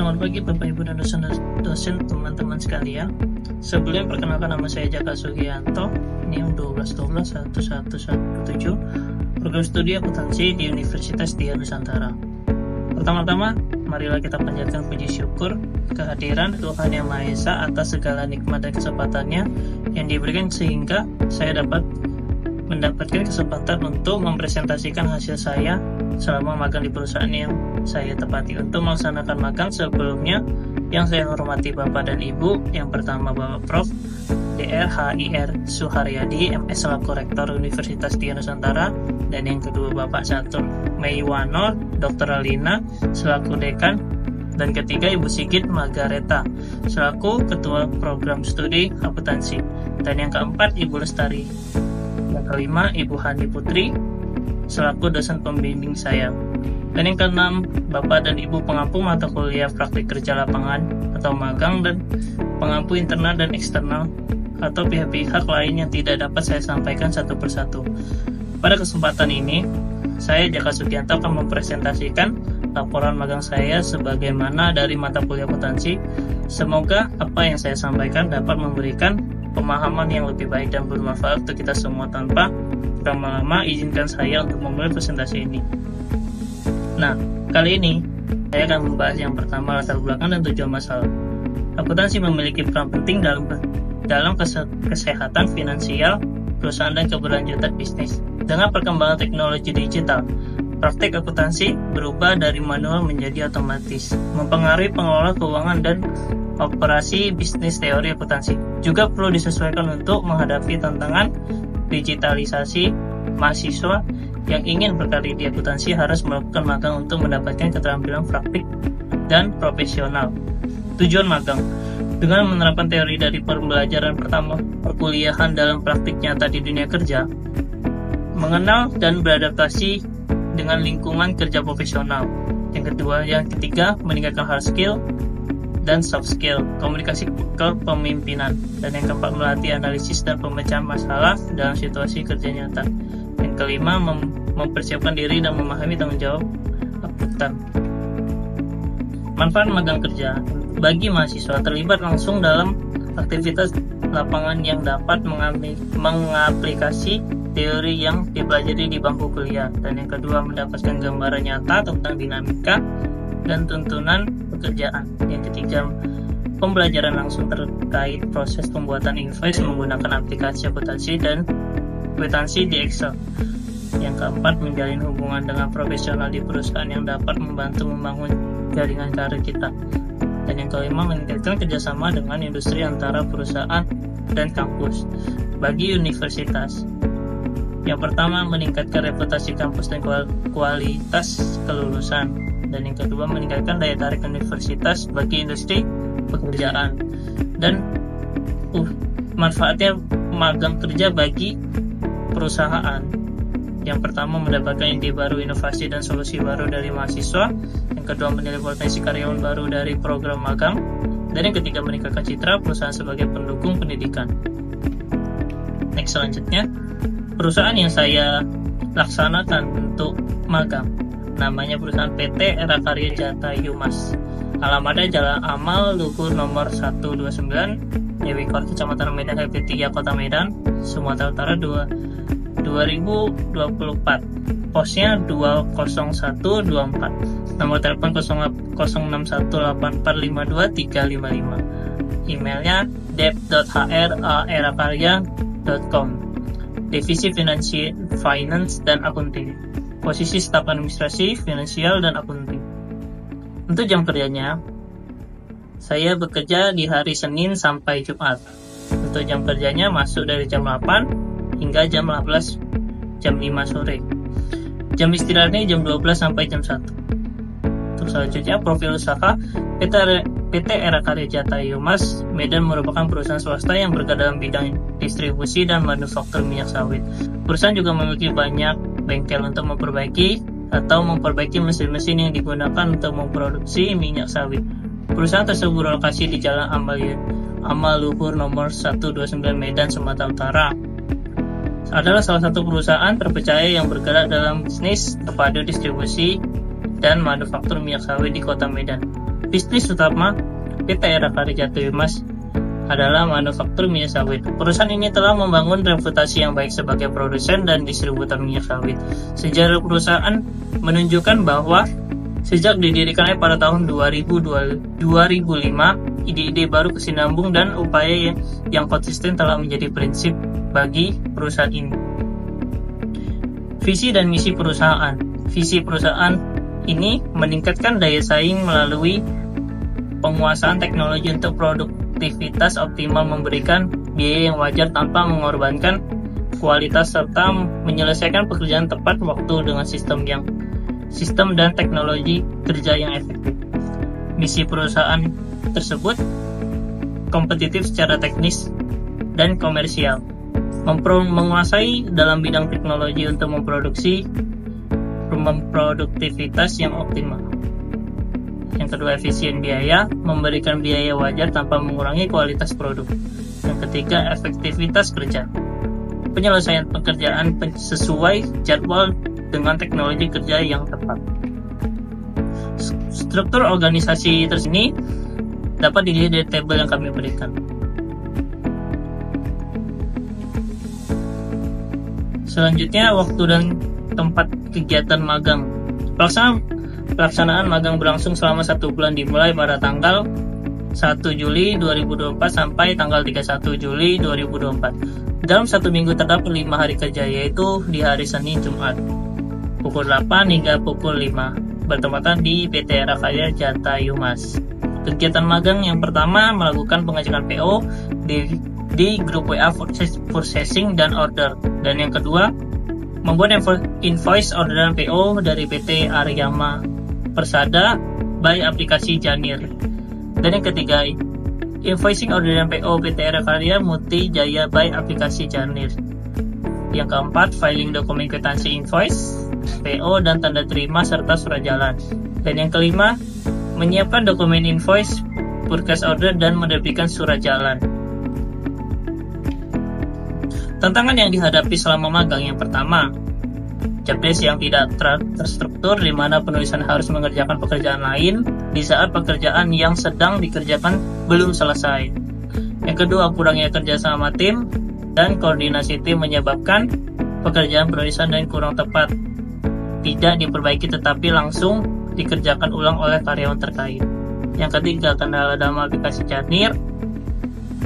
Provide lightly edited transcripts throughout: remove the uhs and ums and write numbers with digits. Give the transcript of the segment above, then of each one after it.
Selamat pagi Bapak Ibu dan dosen teman-teman sekalian. Sebelumnya perkenalkan, nama saya Jaka Sugianto, NIM 12121117, program studi akuntansi di Universitas Dia Nusantara. Pertama-tama, marilah kita panjatkan puji syukur kehadiran Tuhan Yang Maha Esa atas segala nikmat dan kesempatannya yang diberikan sehingga saya dapat mendapatkan kesempatan untuk mempresentasikan hasil saya selama magang di perusahaan yang saya tepati. Untuk melaksanakan magang sebelumnya, yang saya hormati Bapak dan Ibu, yang pertama Bapak Prof. Dr. H.I.R. Suharyadi, MS selaku Rektor Universitas Dia Nusantara, dan yang kedua Bapak Satur Meiwanor, Dr. Alina selaku Dekan, dan ketiga Ibu Sigit Magareta selaku Ketua Program Studi Akuntansi, dan yang keempat Ibu Lestari, yang kelima Ibu Hani Putri selaku dosen pembimbing saya, dan yang keenam Bapak dan Ibu pengampu mata kuliah praktik kerja lapangan atau magang dan pengampu internal dan eksternal atau pihak-pihak lain yang tidak dapat saya sampaikan satu persatu. Pada kesempatan ini, saya Jaka Sugianto akan mempresentasikan laporan magang saya sebagaimana dari mata kuliah akuntansi. Semoga apa yang saya sampaikan dapat memberikan pemahaman yang lebih baik dan bermanfaat untuk kita semua. Tanpa lama-lama, izinkan saya untuk memulai presentasi ini. Nah, kali ini saya akan membahas yang pertama, latar belakang dan tujuan masalah. Akuntansi memiliki peran penting dalam kesehatan finansial perusahaan dan keberlanjutan bisnis. Dengan perkembangan teknologi digital, praktik akuntansi berubah dari manual menjadi otomatis, mempengaruhi pengelola keuangan dan operasi bisnis. Teori akuntansi juga perlu disesuaikan untuk menghadapi tantangan digitalisasi. Mahasiswa yang ingin berkarir di akuntansi harus melakukan magang untuk mendapatkan keterampilan praktik dan profesional. Tujuan magang: dengan menerapkan teori dari pembelajaran pertama perkuliahan dalam praktik nyata di dunia kerja, mengenal dan beradaptasi dengan lingkungan kerja profesional. Yang ketiga, meningkatkan hard skill dan soft skill, komunikasi kepemimpinan. Dan yang keempat, melatih analisis dan pemecahan masalah dalam situasi kerja nyata. Yang kelima, mempersiapkan diri dan memahami tanggung jawab akuntan. Manfaat magang kerja bagi mahasiswa: terlibat langsung dalam aktivitas lapangan yang dapat mengaplikasi teori yang dipelajari di bangku kuliah. Dan yang kedua, mendapatkan gambaran nyata tentang dinamika dan tuntunan pekerjaan. Yang ketiga, pembelajaran langsung terkait proses pembuatan invoice menggunakan aplikasi akuntansi dan kwitansi di Excel. Yang keempat, menjalin hubungan dengan profesional di perusahaan yang dapat membantu membangun jaringan karir kita. Dan yang kelima, meningkatkan kerjasama dengan industri antara perusahaan dan kampus. Bagi universitas, yang pertama, meningkatkan reputasi kampus dan kualitas kelulusan. Dan yang kedua, meningkatkan daya tarik universitas bagi industri pekerjaan. Dan manfaatnya magang kerja bagi perusahaan: yang pertama, mendapatkan ide baru, inovasi dan solusi baru dari mahasiswa. Yang kedua, menilai potensi karyawan baru dari program magang. Dan yang ketiga, meningkatkan citra perusahaan sebagai pendukung pendidikan. Next, selanjutnya, perusahaan yang saya laksanakan untuk magang namanya perusahaan PT Era Karya Jata Yumas. Alamatnya Jalan Amal Luhur nomor 129, Dewikor, Kecamatan Medan, HP 3, Kota Medan, Sumatera Utara 2024. Posnya 20124. Nomor telepon 06184523555. Emailnya dep.hr@erakarya.com. Divisi Finance dan Accounting. Posisi staf administrasi, finansial, dan akunting. Untuk jam kerjanya, saya bekerja di hari Senin sampai Jumat. Untuk jam kerjanya masuk dari jam 8 hingga jam 15, jam 5 sore. Jam istirahatnya jam 12 sampai jam 1. Untuk selanjutnya, profil usaha: PT Era Karya Jata Yumas Medan merupakan perusahaan swasta yang bergerak dalam bidang distribusi dan manufaktur minyak sawit. Perusahaan juga memiliki banyak bengkel untuk memperbaiki mesin-mesin yang digunakan untuk memproduksi minyak sawit. Perusahaan tersebut berlokasi di Jalan Amal Luhur nomor 129 Medan, Sumatera Utara. Adalah salah satu perusahaan terpercaya yang bergerak dalam bisnis terpadu distribusi dan manufaktur minyak sawit di Kota Medan. Bisnis utama PT Era Karya Jati Yumas adalah manufaktur minyak sawit. Perusahaan ini telah membangun reputasi yang baik sebagai produsen dan distributor minyak sawit. Sejarah perusahaan menunjukkan bahwa sejak didirikannya pada tahun 2005, ide-ide baru, kesinambung, dan upaya yang konsisten telah menjadi prinsip bagi perusahaan ini. Visi dan misi perusahaan. Visi perusahaan ini meningkatkan daya saing melalui penguasaan teknologi untuk produktivitas optimal, memberikan biaya yang wajar tanpa mengorbankan kualitas, serta menyelesaikan pekerjaan tepat waktu dengan sistem dan teknologi kerja yang efektif. Misi perusahaan tersebut kompetitif secara teknis dan komersial, menguasai dalam bidang teknologi untuk produktivitas yang optimal. Yang kedua, efisien biaya, memberikan biaya wajar tanpa mengurangi kualitas produk. Yang ketiga, efektivitas kerja, penyelesaian pekerjaan sesuai jadwal dengan teknologi kerja yang tepat. Struktur organisasi tersebut dapat dilihat dari tabel yang kami berikan. Selanjutnya, waktu dan tempat kegiatan magang. Pelaksanaan magang berlangsung selama 1 bulan, dimulai pada tanggal 1 Juli 2024 sampai tanggal 31 Juli 2024. Dalam 1 minggu terdapat 5 hari kerja, yaitu di hari Senin, Jumat, pukul 8 hingga pukul 5, bertempatan di PT Era Karya Jati Yumas. Kegiatan magang yang pertama, melakukan pengecekan PO di grup WA Purchasing dan Order. Dan yang kedua, membuat invoice orderan PO dari PT Aryama Persada by aplikasi Janir. Dan yang ketiga, invoicing orderan PO PT Era Karya Muti Jaya by aplikasi Janir. Yang keempat, filing dokumen kwitansi invoice, PO, dan tanda terima serta surat jalan. Dan yang kelima, menyiapkan dokumen invoice, purchase order, dan menerbitkan surat jalan. Tantangan yang dihadapi selama magang. Yang pertama, jobdesk yang tidak terstruktur, di mana penulisan harus mengerjakan pekerjaan lain di saat pekerjaan yang sedang dikerjakan belum selesai. Yang kedua, kurangnya kerjasama tim dan koordinasi tim menyebabkan pekerjaan penulisan dan kurang tepat, tidak diperbaiki tetapi langsung dikerjakan ulang oleh karyawan terkait. Yang ketiga, kendala dalam aplikasi Janir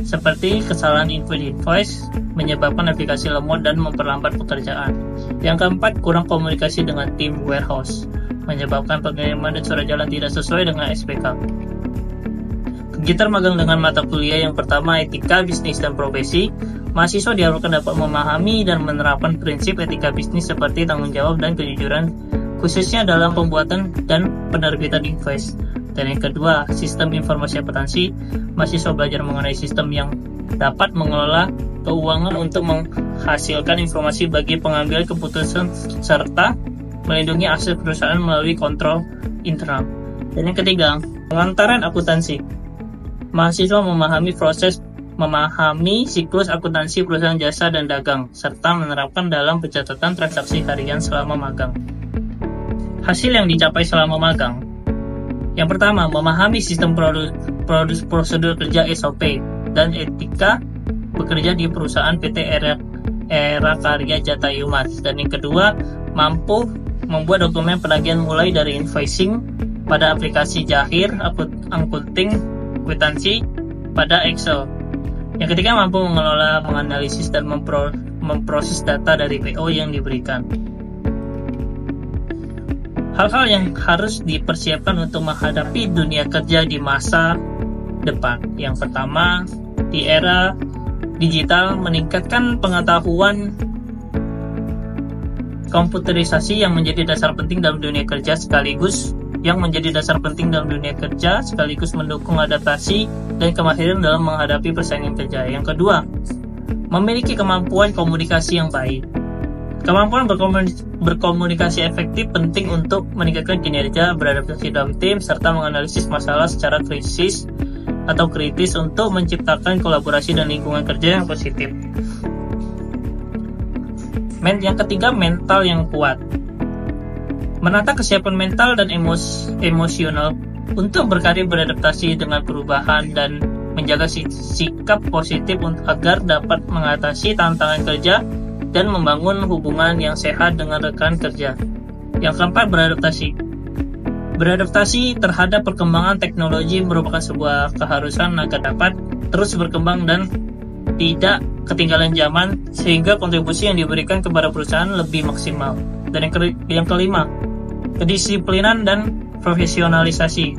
seperti kesalahan invoice menyebabkan aplikasi lemot dan memperlambat pekerjaan. Yang keempat, kurang komunikasi dengan tim warehouse menyebabkan pengiriman dan surat jalan tidak sesuai dengan SPK. Kegiatan magang dengan mata kuliah. Yang pertama, etika bisnis dan profesi. Mahasiswa diharapkan dapat memahami dan menerapkan prinsip etika bisnis seperti tanggung jawab dan kejujuran, khususnya dalam pembuatan dan penerbitan invoice. Dan yang kedua, sistem informasi akuntansi. Mahasiswa belajar mengenai sistem yang dapat mengelola keuangan untuk menghasilkan informasi bagi pengambil keputusan serta melindungi aset perusahaan melalui kontrol internal. Dan yang ketiga, pengantaran akuntansi. Mahasiswa memahami siklus akuntansi perusahaan jasa dan dagang, serta menerapkan dalam pencatatan transaksi harian selama magang. Hasil yang dicapai selama magang. Yang pertama, memahami sistem prosedur kerja SOP dan etika bekerja di perusahaan PT Era Karya Jati Yumas. Dan yang kedua, mampu membuat dokumen penagihan mulai dari invoicing pada aplikasi Jahir, accounting, kwitansi pada Excel. Yang ketiga, mampu mengelola, menganalisis, dan memproses data dari PO yang diberikan. Hal-hal yang harus dipersiapkan untuk menghadapi dunia kerja di masa depan. Yang pertama, di era digital, meningkatkan pengetahuan komputerisasi yang menjadi dasar penting dalam dunia kerja sekaligus mendukung adaptasi dan kemahiran dalam menghadapi persaingan kerja. Yang kedua, memiliki kemampuan komunikasi yang baik. Kemampuan berkomunikasi efektif penting untuk meningkatkan kinerja, beradaptasi dalam tim, serta menganalisis masalah secara kritis untuk menciptakan kolaborasi dan lingkungan kerja yang positif. Yang ketiga, mental yang kuat. Menata kesiapan mental dan emosional untuk berkarya beradaptasi dengan perubahan dan menjaga sikap positif agar dapat mengatasi tantangan kerja dan membangun hubungan yang sehat dengan rekan kerja. Yang keempat, beradaptasi. Beradaptasi terhadap perkembangan teknologi merupakan sebuah keharusan agar dapat terus berkembang dan tidak ketinggalan zaman, sehingga kontribusi yang diberikan kepada perusahaan lebih maksimal. Dan yang kelima, kedisiplinan dan profesionalisasi.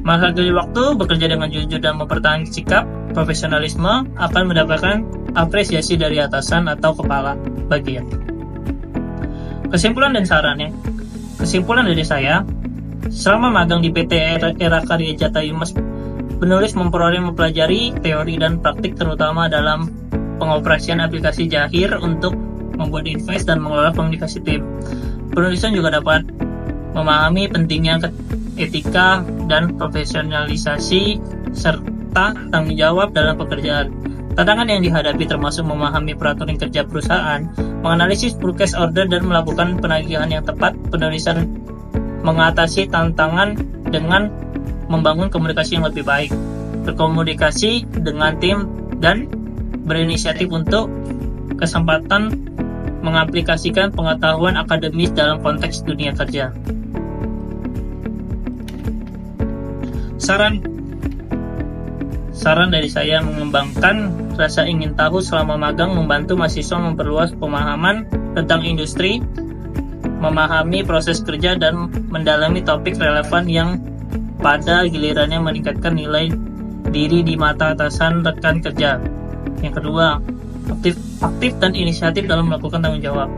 Menghargai waktu, bekerja dengan jujur dan mempertahankan sikap profesionalisme akan mendapatkan apresiasi dari atasan atau kepala bagian. Kesimpulan dan sarannya. Kesimpulan dari saya, selama magang di PT Era Karya Jata Yumas, penulis mempelajari teori dan praktik terutama dalam pengoperasian aplikasi Jahir untuk membuat device dan mengelola komunikasi tim. Penulisan juga dapat memahami pentingnya etika dan profesionalisasi serta tanggung jawab dalam pekerjaan. Tantangan yang dihadapi termasuk memahami peraturan kerja perusahaan, menganalisis purchase order dan melakukan penagihan yang tepat. Penulisan mengatasi tantangan dengan membangun komunikasi yang lebih baik, berkomunikasi dengan tim, dan berinisiatif untuk kesempatan mengaplikasikan pengetahuan akademis dalam konteks dunia kerja. Saran dari saya, mengembangkan rasa ingin tahu selama magang membantu mahasiswa memperluas pemahaman tentang industri, memahami proses kerja, dan mendalami topik relevan yang pada gilirannya meningkatkan nilai diri di mata atasan rekan kerja. Yang kedua, aktif dan inisiatif dalam melakukan tanggung jawab.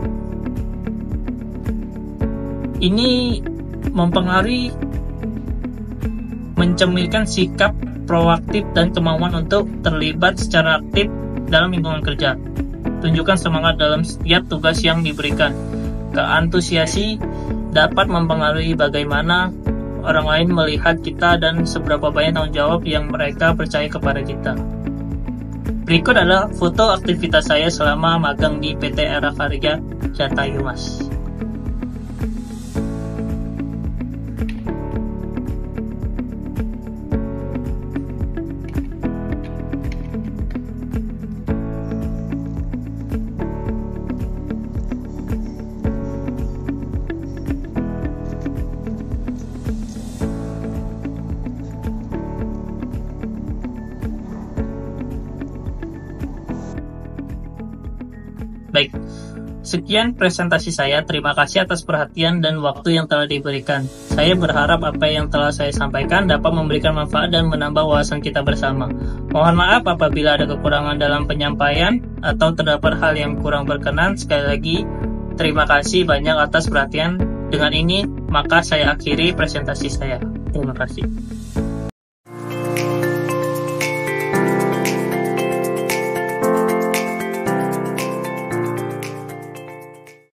Ini mempengaruhi mencerminkan sikap proaktif dan kemauan untuk terlibat secara aktif dalam lingkungan kerja. Tunjukkan semangat dalam setiap tugas yang diberikan. Keantusiasi dapat mempengaruhi bagaimana orang lain melihat kita dan seberapa banyak tanggung jawab yang mereka percaya kepada kita. Berikut adalah foto aktivitas saya selama magang di PT Era Karya Jata Yumas. Baik, sekian presentasi saya. Terima kasih atas perhatian dan waktu yang telah diberikan. Saya berharap apa yang telah saya sampaikan dapat memberikan manfaat dan menambah wawasan kita bersama. Mohon maaf apabila ada kekurangan dalam penyampaian atau terdapat hal yang kurang berkenan. Sekali lagi, terima kasih banyak atas perhatian. Dengan ini, maka saya akhiri presentasi saya. Terima kasih.